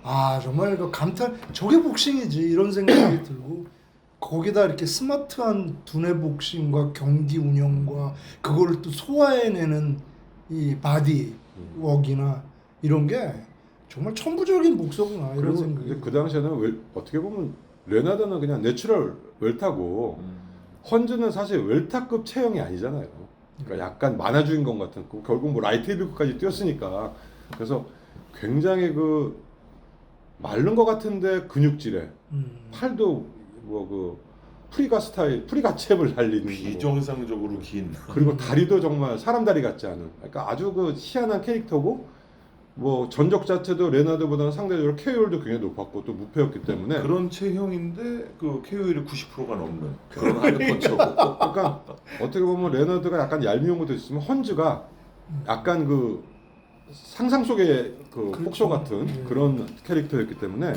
아 정말 그 감탄 저게 복싱이지 이런 생각이 들고 거기다 이렇게 스마트한 두뇌 복싱과 경기 운영과 그거를 또 소화해내는 이 바디 웍이나 이런 게 정말 천부적인 목소구나 이런 그리고 생각이. 이제 그 당시에는 어떻게 보면 레나드는 그냥 내추럴 웰타고 헌즈는 사실 웰타급 체형이 아니잖아요. 그러니까 약간 만화 주인공 같은 결국 뭐 라이트 헤비급까지 뛰었으니까 그래서 굉장히 그 마른 것 같은데 근육질에 팔도 뭐 그 프리가 스타일 프리가 잽을 날리는 비정상적으로 긴. 그리고 다리도 정말 사람 다리 같지 않은 그러니까 아주 그 희한한 캐릭터고 뭐 전적 자체도 레나드보다는 상대적으로 KO율도 굉장히 높았고 또 무패였기 때문에 그런 체형인데 그 KO율이 90%가 넘는 그런 하드펀처고. 그러니까 어떻게 보면 레너드가 약간 얄미운 것도 있으면 헌즈가 약간 그 상상 속의 그 그렇죠. 폭소 같은 네. 그런 캐릭터였기 때문에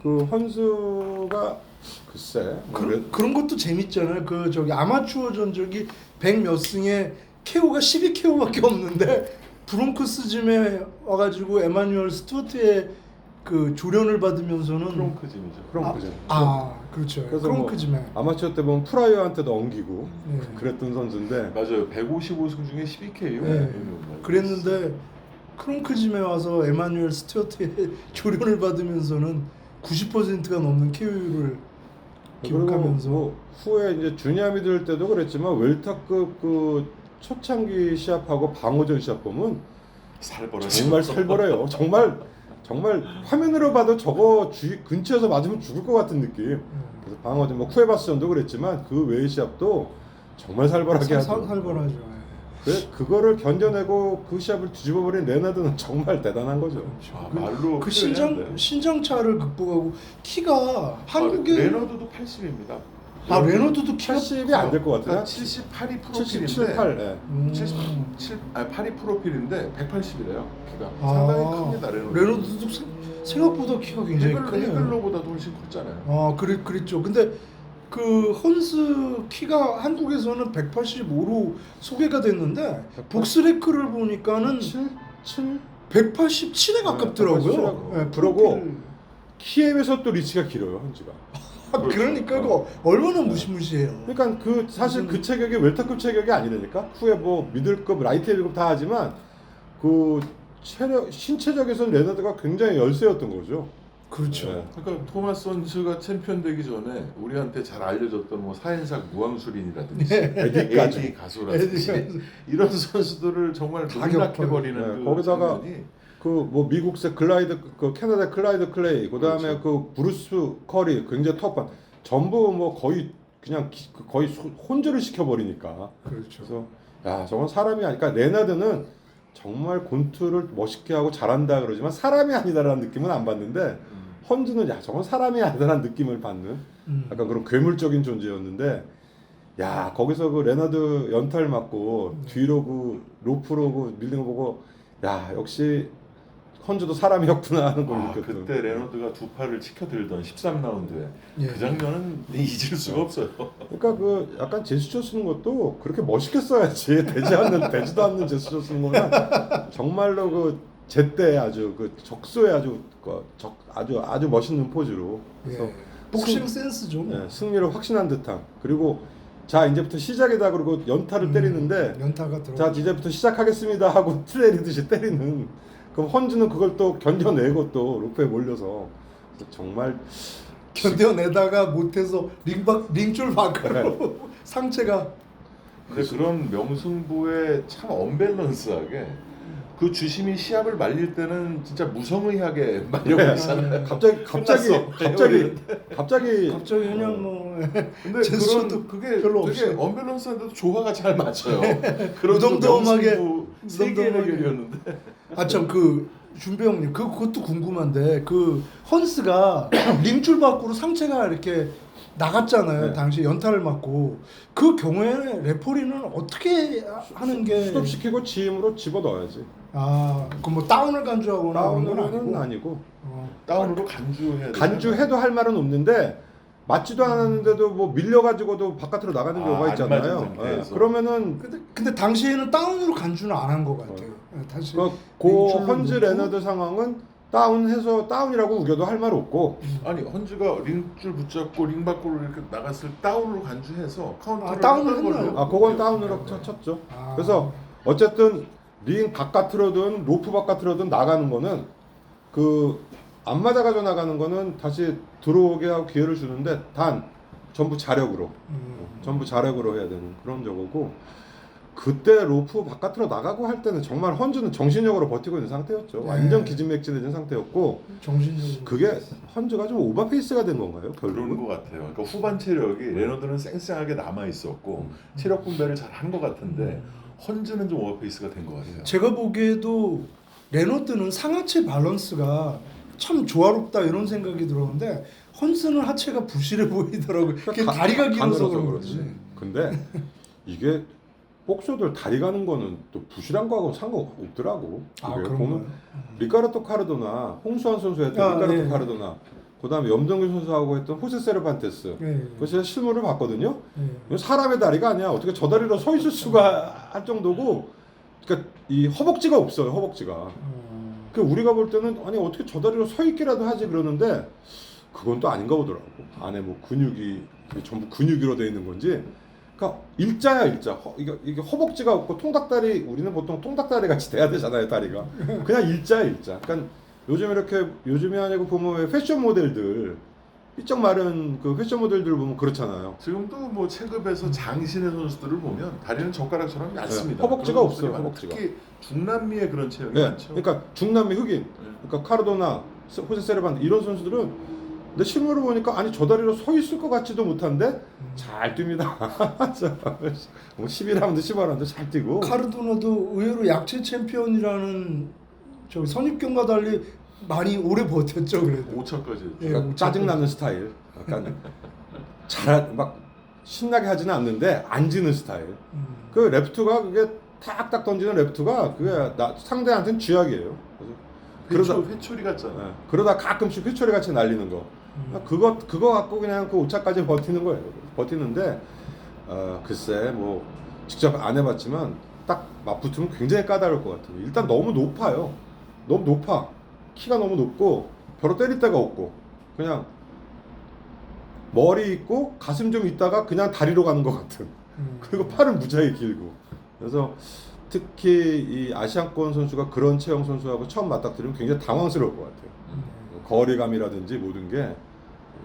그 헌즈가 글쎄. 그런 것도 재밌잖아요. 그 저기 아마추어 전적이 100 몇 승에 KO가 12KO밖에 없는데 브론크스즘에 와가지고 에마뉴얼 스튜어트의 그 조련을 받으면서는 크롱크짐이죠. 크롱크즘. 그렇죠. 그래서 뭐 크롱크즘에 아마추어 때 보면 프라이어한테도 엉기고 네. 그랬던 선수인데 맞아요. 155승 중에 12KO. 네. 그랬는데 크롱크짐에 와서 에마뉴얼 스튜어트의 조련을 받으면서는 90%가 넘는 KO를 기록하면서 뭐 후에 이제 주니아미 들 때도 그랬지만 웰터급 그 초창기 시합하고 방어전 시합 보면 살벌하죠. 정말 살벌해요. 정말 화면으로 봐도 저거 근처에서 맞으면 죽을 것 같은 느낌. 그래서 방어전 뭐 쿠에바스전도 그랬지만 그 외의 시합도 정말 살벌하게 하죠. 살벌하죠. 그거를 견뎌내고 그 시합을 뒤집어버린 레나드는 정말 대단한 거죠. 아, 말로 그 표현해야 신장차를 극복하고 키가 한국에 레너드도 80입니다. 레너드도 키가 80이 안 될 것 같아요. 78이 77, 프로필인데 8. 예. 8이 프로필인데 180이래요. 키가 아, 상당히 큽니다. 레너드도 생각보다 키가 굉장히 크네요. 헤글로보다도 훨씬 컸잖아요. 그랬죠. 근데 그 헌스 키가 한국에서는 185로 소개가 됐는데 복스레크를 보니까는 187에 가깝더라고요. 네, 그러고 키에 비해서 또 리치가 길어요, 헌즈가. 그러니까 이거 얼마나 무시무시해요. 그러니까 그 사실 그 체격이 웰터급 체격이 아니라니까. 후에 뭐 미들급, 라이트 헤비급 다 하지만 그 신체적에서는 레너드가 굉장히 열세였던 거죠. 그렇죠. 네. 그러니까 토마스 헌즈가 챔피언 되기 전에 우리한테 잘 알려졌던 뭐 사hen삭 무왕수린이라든지 에디 가소라든지 이런 선수들을 정말 놀랍게버리는 네, 그 거기다가 장면이 그 뭐 미국세 글라이드 그 캐나다 클라이드 클레이 그다음에 그렇죠. 그 브루스 커리 굉장히 톱한 전부 뭐 거의 그냥 거의 혼주를 시켜버리니까. 그렇죠. 그래서 야 저건 사람이 아니까 레나드는 정말 권투를 멋있게 하고 잘한다 그러지만 사람이 아니다라는 느낌은 안 받는데 헌즈는 야 저건 사람이 아니다라는 느낌을 받는 약간 그런 괴물적인 존재였는데 야 거기서 그 레나드 연타를 맞고 뒤로 그 로프로 그 밀린 거 보고 야 역시 헌즈도 사람이었구나 하는 걸 느꼈던. 그때 레너드가 두 팔을 치켜들던 13라운드에 예. 그 장면은 잊을 수가 없어요. 그러니까 그 약간 제스처 쓰는 것도 그렇게 멋있게 써야지 되지도 않는 제스처 쓰는 거면 정말로 그 제때 아주 그 적소에 아주 멋있는 포즈로. 그래서 예. 복싱 센스죠. 예, 승리를 확신한 듯한. 그리고 자 이제부터 시작이다 그러고 연타를 때리는데 연타가 들어. 자 이제부터 시작하겠습니다 하고 때리듯이 때리는. 그럼 헌즈는 그걸 또 견뎌내고 또 로프에 몰려서 정말 견뎌내다가 못해서 링줄 밖으로 상체가. 근데 그런 명승부에 참 언밸런스하게 그 주심이 시합을 말릴 때는 진짜 무성의하게 말려버리잖아요. 갑자기 그냥 뭐 근데 제스처도 그게 별로 되게 없어요. 언밸런스한데도 조화가 잘 맞아요. 그런 무덤덤하게 세계의 대결이었는데. 참 그 준배형님 그것도 궁금한데 그 헌스가 링줄 밖으로 상체가 이렇게 나갔잖아요. 네. 당시 연타를 맞고 그 경우에는 레퍼리는 어떻게 하는 게 스톱시키고 지임으로 집어넣어야지. 그 뭐 다운을 간주하거나 그런 건 다운으로는 아니고. 아니고 다운으로 간주해야 돼. 간주해도 할 말은 없는데 맞지도 않았는데도 뭐 밀려가지고도 바깥으로 나가는 경우가 안 있잖아요. 맞은 상태에서. 그러면은 근데 당시에는 다운으로 간주는 안 한 것 같아요. 다시 그 링줄로 헌즈 놓고. 레너드 상황은 다운해서 다운이라고 우겨도 할 말 없고 아니 헌즈가 링줄 붙잡고 링 밖으로 이렇게 나갔을 다운으로 간주해서 카운터를 다운을 했던 걸로 했나요? 그건 다운으로 쳤죠. 그래서 어쨌든 링 바깥으로든 로프 바깥으로든 나가는 거는 그 안 맞아가지고 나가는 거는 다시 들어오게 하고 기회를 주는데 단 전부 자력으로 해야 되는 그런 저거고 그때 로프 바깥으로 나가고 할 때는 정말 헌즈는 정신력으로 버티고 있는 상태였죠. 네. 완전 기진맥진해진 상태였고 정신적으로 그게 헌즈가 좀 오버페이스가 된 건가요? 그런 결국은? 것 같아요. 그러니까 후반 체력이 레너드는 쌩쌩하게 남아 있었고 체력 분배를 잘 한 것 같은데 헌즈는 좀 오버페이스가 된 것 같아요. 제가 보기에도 레너드는 상하체 밸런스가 참 조화롭다 이런 생각이 들었는데 헌스는 하체가 부실해 보이더라고요. 그게 다리가 길어서 그런 거지. 근데 이게 복서들 다리 가는 거는 또 부실한 거하고 상관없더라고. 그게 그런가요? 보면 리카르도 카르도나 홍수환 선수 했던 리카르도 예. 카르도나 그다음에 염동균 선수하고 했던 호세 세르반테스. 예. 그거 제가 실물을 봤거든요. 예. 이건 사람의 다리가 아니야. 어떻게 저 다리로 서 있을 수가 할 정도고, 그러니까 이 허벅지가 없어요. 허벅지가. 그 우리가 볼 때는 아니 어떻게 저 다리로 서 있기라도 하지 그러는데 그건 또 아닌가 보더라고. 안에 뭐 근육이 전부 근육으로 돼 있는 건지. 그러니까 일자야 일자. 이게 허벅지가 없고 통닭다리, 우리는 보통 통닭다리 같이 돼야 되잖아요 다리가. 그냥 일자야 일자. 그러니까 요즘에 아니고 보면 왜 패션 모델들 삐쩍 마른 그 패션 모델들 보면 그렇잖아요. 지금도 뭐 체급에서 장신의 선수들을 보면 다리는 젓가락처럼 얇습니다. 허벅지가 그런 없어요, 선수들이 많아요. 허벅지가. 특히 중남미의 그런 체형이 네, 많죠. 그러니까 중남미 흑인, 그러니까 카르도나, 호세 세르반테 이런 선수들은 근데 실물을 보니까 아니 저 다리로 서 있을 것 같지도 못한데 잘 뜁니다. 뭐 11라운드, 15라운드 잘 뛰고. 카르도나도 의외로 약체 챔피언이라는 저 선입견과 달리 많이 오래 버텼죠 그래도. 5차까지. 예, 그러니까 짜증나는 스타일. 약간 막 신나게 하지는 않는데 안 지는 스타일. 그 레프트가 그게 탁탁 던지는 레프트가 그게 상대한테는 쥐약이에요. 그래서 회초리 같잖아. 예, 그러다 가끔씩 회초리 같이 날리는 거. 그거 갖고 그냥 그 5차까지 버티는 거예요. 버티는데 글쎄 뭐 직접 안 해봤지만 딱 맞붙으면 굉장히 까다로울 것 같아요. 일단 너무 높아요. 너무 높아. 키가 너무 높고 벼로 때릴 데가 없고 그냥 머리 있고 가슴 좀 있다가 그냥 다리로 가는 것 같은. 그리고 팔은 무지하게 길고. 그래서 특히 이 아시안권 선수가 그런 체형 선수하고 처음 맞닥뜨리면 굉장히 당황스러울 것 같아요. 거리감이라든지 모든 게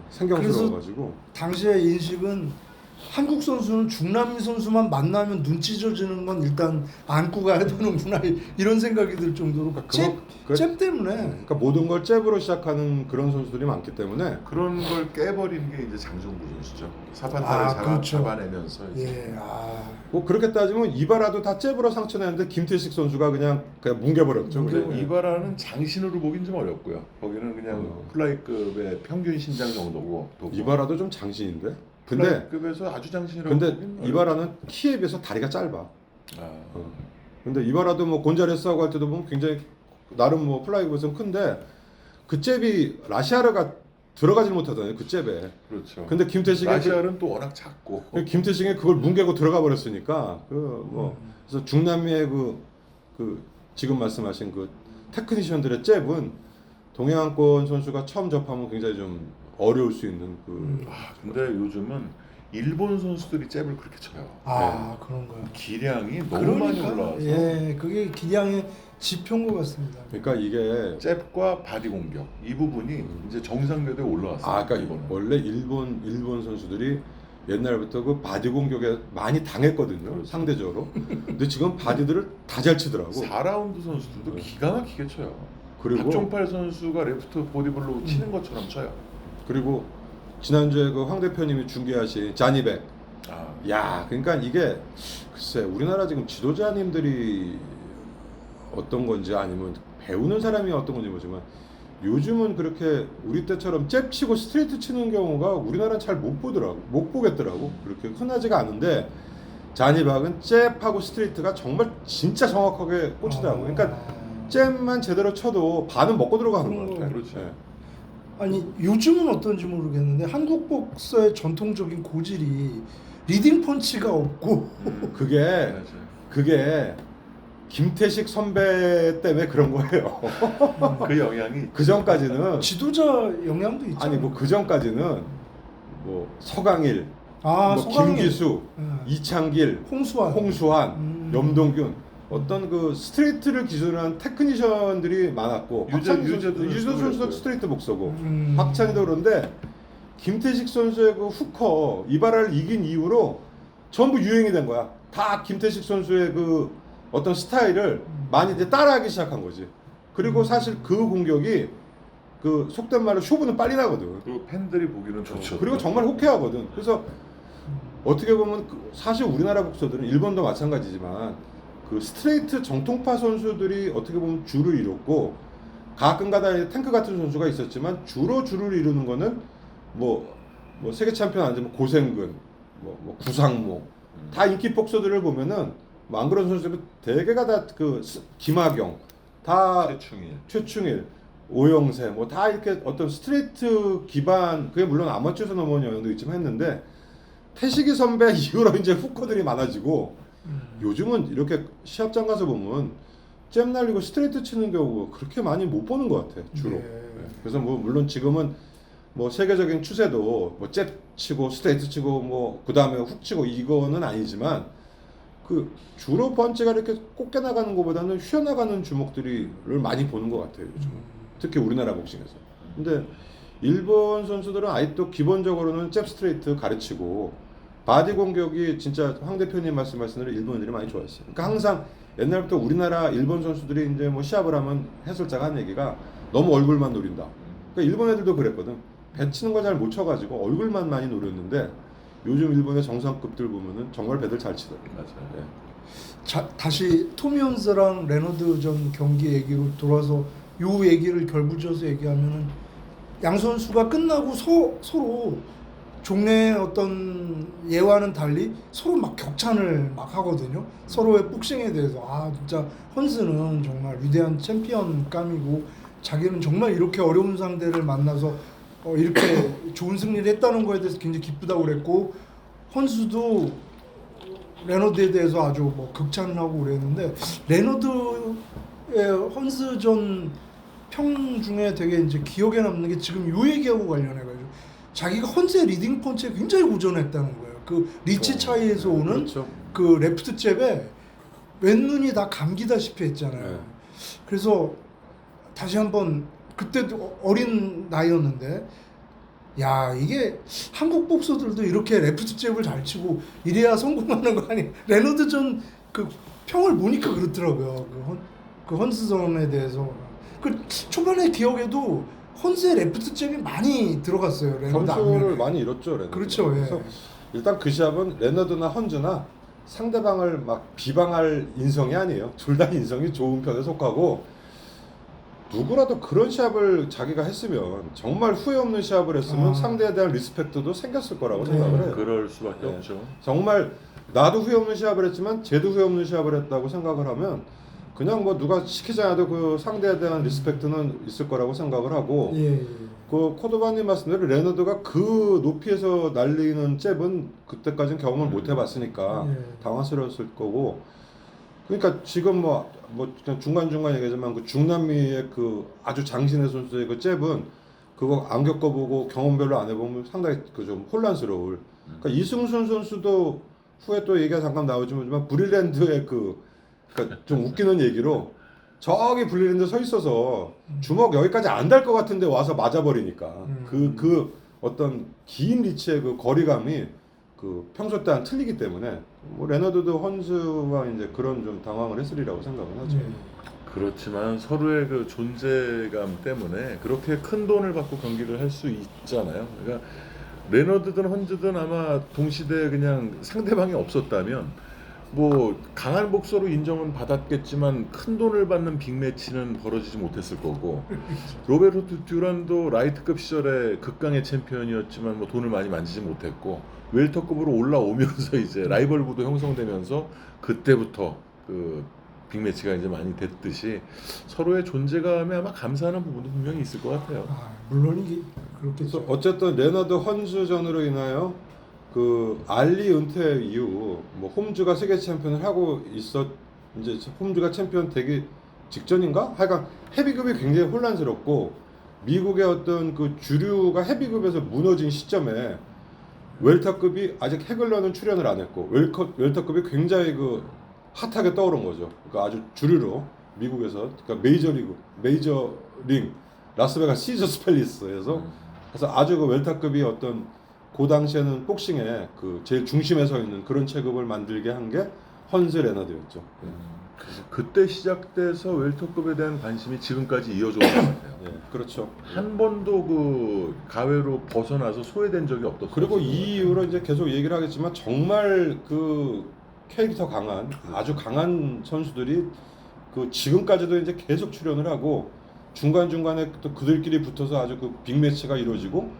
생경스러워가지고. 당시의 인식은 한국 선수는 중남미 선수만 만나면 눈 찢어지는 건 일단 안고 가야 되는구나 이런 생각이 들 정도로 잽 때문에. 그러니까 모든 걸 잽으로 시작하는 그런 선수들이 많기 때문에 그런 걸 깨버리는 게 이제 장정구 선수죠. 사판타를 그렇죠. 잡아내면서 이제. 예, 뭐 그렇게 따지면 이바라도 다 잽으로 상처내는데 김태식 선수가 그냥 뭉개버렸죠. 뭉개버려. 그냥. 이바라는 장신으로 보긴 좀 어렵고요. 거기는 그냥 플라이급의 평균 신장 정도고. 이바라도 좀 장신인데. 근데 플라이급에서 아주 장신이라고. 근데 보긴 이바라는 키에 비해서 다리가 짧아. 아. 근데 이바라도 뭐 곤자레스하고 할 때도 보면 굉장히 나름 뭐 플라이급에서는 큰데 그 잽이 라시아르가 들어가질 못하잖아요. 그 잽에. 그렇죠. 근데 김태식이 라시아는 또 워낙 작고. 김태식이 그걸 뭉개고 들어가 버렸으니까 그래서 중남미의 그 지금 말씀하신 그 테크니션들의 잽은 동양권 선수가 처음 접하면 굉장히 좀 어려울 수 있는 그. 근데 요즘은 일본 선수들이 잽을 그렇게 쳐요. 그런가요? 기량이 너무 많이 올라와서. 예, 그게 기량의 지표인 것 같습니다. 그러니까 이게 잽과 바디 공격 이 부분이 이제 정상 궤도에 올라왔어요. 그러니까 이번은. 원래 일본 선수들이 옛날부터 그 바디 공격에 많이 당했거든요. 그렇죠. 상대적으로. 근데 지금 바디들을 다 잘 치더라고. 4라운드 선수들도 기가 막히게 쳐요. 그리고 박종팔 선수가 레프트 보디블로 치는 것처럼 쳐요. 그리고 지난주에 그 황 대표님이 중계하신 자니백. 야, 그러니까 이게 글쎄 우리나라 지금 지도자님들이 어떤 건지 아니면 배우는 사람이 어떤 건지 모르지만 요즘은 그렇게 우리 때처럼 잽 치고 스트레이트 치는 경우가 우리나라는 잘 못 보겠더라고. 그렇게 흔하지가 않은데 자니박은 잽하고 스트레이트가 정말 진짜 정확하게 꽂히더라고. 그러니까 잽만 제대로 쳐도 반은 먹고 들어가는 것 같아요. 그렇죠. 예. 아니 요즘은 어떤지 모르겠는데 한국 복서의 전통적인 고질이 리딩 펀치가 없고 그게 김태식 선배 때문에 그런 거예요. 그 영향이 그 전까지는 지도자 영향도 있죠. 아니 뭐 그 전까지는 뭐 서강일, 뭐 서강일. 김기수, 이창길, 홍수환, 염동균 어떤 그 스트레이트를 기준으로 한 테크니션들이 많았고 유재도 선수도 스트레이트 복서고 박찬희도 그런데 김태식 선수의 그 후커 이바라를 이긴 이후로 전부 유행이 된 거야. 다 김태식 선수의 그 어떤 스타일을 많이 이제 따라하기 시작한 거지. 그리고 사실 그 공격이 그 속된 말로 쇼부는 빨리 나거든. 그리고 팬들이 보기는 좋죠. 그리고 정말 호쾌하거든. 그래서 어떻게 보면 사실 우리나라 복서들은 일본도 마찬가지지만 그 스트레이트 정통파 선수들이 어떻게 보면 줄을 이뤘고 가끔가다 탱크 같은 선수가 있었지만 주로 줄을 이루는 거는 뭐 세계 챔피언 아니면 고생근, 뭐 구상모 다 인기 복서들을 보면은 뭐 안 그런 선수들은 대개가 다 그 김하경, 다 최충일, 오영세 뭐 다 이렇게 어떤 스트레이트 기반 그게 물론 아마추어에서 넘어온 영향도 있지만 했는데 태식이 선배 이후로 이제 후커들이 많아지고 요즘은 이렇게 시합장 가서 보면 잽 날리고 스트레이트 치는 경우가 그렇게 많이 못 보는 것 같아 주로. 네. 네. 그래서 뭐 물론 지금은 뭐 세계적인 추세도 뭐 잽 치고 스트레이트 치고 뭐 그 다음에 훅 치고 이거는 아니지만 그 주로 펀치가 이렇게 꽂게 나가는 것보다는 휘어 나가는 주먹들을 많이 보는 것 같아요 요즘. 특히 우리나라 복싱에서. 근데 일본 선수들은 아예 또 기본적으로는 잽 스트레이트 가르치고 바디 공격이 진짜 황 대표님 말씀하신 대로 일본인들이 많이 좋아했어요. 그러니까 항상 옛날부터 우리나라 일본 선수들이 이제 뭐 시합을 하면 해설자가 한 얘기가 너무 얼굴만 노린다. 그러니까 일본 애들도 그랬거든. 배 치는 걸 잘 못 쳐가지고 얼굴만 많이 노렸는데 요즘 일본의 정상급들 보면은 정말 배들 잘 치더라고요. 맞아요. 자, 다시 토미 헌스랑 레너드 전 경기 얘기로 돌아서 요 얘기를 결부지어서 얘기하면은 양 선수가 끝나고 서로 종래의 어떤 예와는 달리 서로 막 격찬을 막 하거든요. 서로의 복싱에 대해서 아 진짜 헌스는 정말 위대한 챔피언감이고 자기는 정말 이렇게 어려운 상대를 만나서 이렇게 좋은 승리를 했다는 거에 대해서 굉장히 기쁘다고 그랬고 헌스도 레너드에 대해서 아주 뭐 극찬을 하고 그랬는데 레너드의 헌스전 평 중에 되게 이제 기억에 남는 게 지금 요 얘기하고 관련해가지고 자기가 헌스의 리딩 펀치에 굉장히 고전했다는 거예요. 그 리치 차이에서 오는 그렇죠. 그 레프트 잽에 왼눈이 다 감기다시피 했잖아요. 네. 그래서 다시 한번 그때도 어린 나이였는데 야 이게 한국 복서들도 이렇게 레프트 잽을 잘 치고 이래야 성공하는 거 아니? 레너드 전 그 평을 보니까 그렇더라고요. 그 헌스전에 대해서 그 초반에 기억에도 헌스의 레프트 잽이 많이 들어갔어요. 레너드 점수를 앞면에. 많이 잃었죠 레너드. 그렇죠. 예. 그래서 일단 그 시합은 레너드나 헌즈나 상대방을 막 비방할 인성이 아니에요. 둘 다 인성이 좋은 편에 속하고 누구라도 그런 시합을 자기가 했으면 정말 후회 없는 시합을 했으면 상대에 대한 리스펙트도 생겼을 거라고 생각을 해요. 그럴 수밖에 네. 없죠. 정말 나도 후회 없는 시합을 했지만 쟤도 후회 없는 시합을 했다고 생각을 하면 그냥 뭐 누가 시키지 않아도 그 상대에 대한 리스펙트는 있을 거라고 생각을 하고 예. 그 코도바님 말씀대로 레너드가 그 높이에서 날리는 잽은 그때까지는 경험을 못 해봤으니까 예. 당황스러웠을 거고 그러니까 지금 뭐 그냥 중간중간 얘기하지만 그 중남미의 그 아주 장신의 선수의 그 잽은 그거 안 겪어보고 경험 별로 안 해보면 상당히 그 좀 혼란스러울. 그러니까 이승순 선수도 후에 또 얘기가 잠깐 나오지만 브릴랜드의 그러니까 좀 웃기는 얘기로 저기 브릴랜드 서 있어서 주먹 여기까지 안 달 것 같은데 와서 맞아버리니까 그 어떤 긴 리치의 그 거리감이 그 평소 때랑 틀리기 때문에 뭐 레너드도 헌스와 이제 그런 좀 당황을 했으리라고 생각은 하죠. 그렇지만 서로의 그 존재감 때문에 그렇게 큰 돈을 받고 경기를 할 수 있잖아요. 그러니까 레너드든 헌즈든 아마 동시대에 그냥 상대방이 없었다면 뭐 강한 복서로 인정은 받았겠지만 큰 돈을 받는 빅매치는 벌어지지 못했을 거고 로베르토 듀란도 라이트급 시절에 극강의 챔피언이었지만 뭐 돈을 많이 만지지 못했고 웰터급으로 올라오면서 이제 라이벌 구도 형성되면서 그때부터 그 빅매치가 이제 많이 됐듯이 서로의 존재감에 아마 감사하는 부분도 분명히 있을 것 같아요. 아, 물론 이게 그래서 그렇겠죠. 어쨌든 레너드 헌즈전으로 인하여 그 알리 은퇴 이후 뭐 홈즈가 세계 챔피언을 하고 있었 이제 홈즈가 챔피언 되기 직전인가? 하여간 헤비급이 굉장히 혼란스럽고 미국의 어떤 그 주류가 헤비급에서 무너진 시점에 웰터급이 아직 해글러는 출연을 안 했고 웰터급이 굉장히 그 핫하게 떠오른 거죠. 그러니까 아주 주류로 미국에서 그러니까 메이저링 라스베가스 시저스 팰리스에서 그래서 아주 그 웰터급이 어떤 그 당시에는 복싱의 그 제일 중심에 서 있는 그런 체급을 만들게 한 게 헌스 레너드였죠. 그때 시작돼서 웰터급에 대한 관심이 지금까지 이어져 온 것 같아요. 네, 그렇죠. 한 번도 그 가외로 벗어나서 소외된 적이 없었어요. 그리고 이 이후로 이제 계속 얘기를 하겠지만 정말 그 캐릭터 강한 아주 강한 선수들이 그 지금까지도 이제 계속 출연을 하고 중간 중간에 또 그들끼리 붙어서 아주 그 빅매치가 이루어지고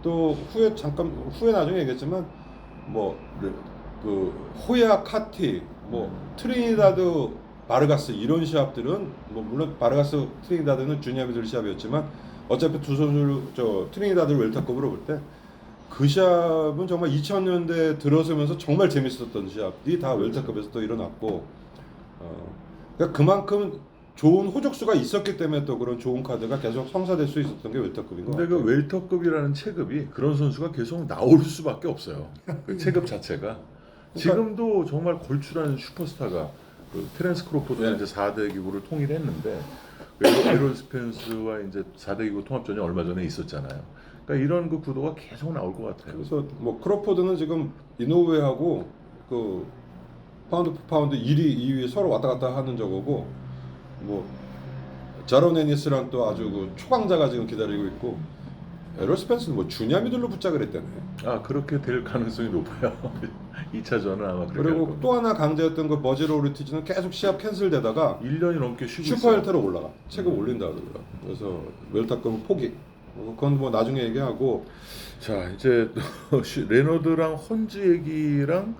또 후에 나중에 얘기했지만 뭐 그 호야 카티 뭐 트리니다드 바르가스 이런 시합들은 뭐 물론 바르가스 트리니다드는 주니어 미들 시합이었지만 어차피 두 선수 저 트리니다드 웰터급으로 볼 때 그 시합은 정말 2000년대 들어서면서 정말 재밌었던 시합이 다 웰터급에서 또 일어났고 그러니까 그만큼 좋은 호적수가 있었기 때문에 또 그런 좋은 카드가 계속 성사될 수 있었던 게 웰터급인 것 근데 같아요. 그 웰터급이라는 체급이 그런 선수가 계속 나올 수밖에 없어요. 그 체급 자체가 지금도 정말 걸출하는 슈퍼스타가 그 테렌스 크로포드가 네. 이제 4대 기구를 통일했는데 에롤 스펜스와 이제 4대 기구 통합전이 얼마 전에 있었잖아요. 그러니까 이런 그 구도가 계속 나올 것 같아요. 그래서 뭐 크로포드는 지금 이노우에하고 그 파운드 포 파운드 1위, 2위 서로 왔다 갔다 하는 저거고 뭐 자론 애니스랑 또 아주 그 초강자가 지금 기다리고 있고 에럴 스펜스는 뭐 주니어 미들로 붙자 그랬다네. 아 그렇게 될 가능성이 높아요. 2차전은 아마 그렇게 할 그리고 겁니다. 또 하나 강자였던 그 버지로 오르티즈는 계속 시합 캔슬되다가 1년이 넘게 쉬고 슈퍼 있어요. 헬터로 올라가 체급 올린다 그러더라. 그래서 웰터급 포기. 그건 뭐 나중에 얘기하고 자 이제 또 레너드랑 헌즈 얘기랑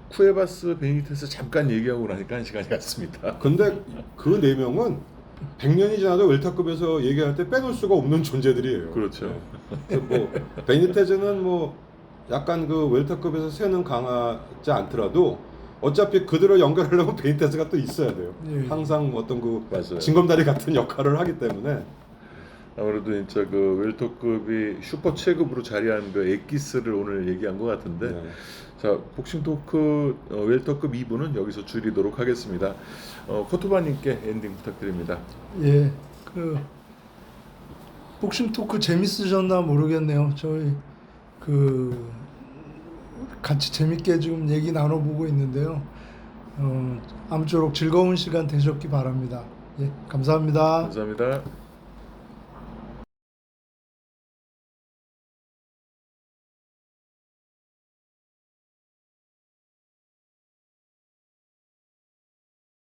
쿠에바스 베니테스 잠깐 얘기하고 나니까 한 시간이 갔습니다. 근데 그 네 명은 100년이 지나도 웰터급에서 얘기할 때 빼놓을 수가 없는 존재들이에요. 그렇죠. 네. 그래서 뭐 베니테즈는 뭐 약간 그 웰터급에서 세는 강하지 않더라도 어차피 그들을 연결하려면 베니테즈가 또 있어야 돼요. 예. 항상 어떤 그 맞아요. 징검다리 같은 역할을 하기 때문에 아무래도 진짜 그 웰터급이 슈퍼 체급으로 자리한 그 엑기스를 오늘 얘기한 것 같은데 네. 자 복싱 토크 웰터급 2부는 여기서 줄이도록 하겠습니다. 코토바님께 엔딩 부탁드립니다. 예, 그 복싱 토크 재밌으셨나 모르겠네요. 저희 그 같이 재밌게 지금 얘기 나눠보고 있는데요. 아무쪼록 즐거운 시간 되셨기 바랍니다. 예, 감사합니다. 감사합니다.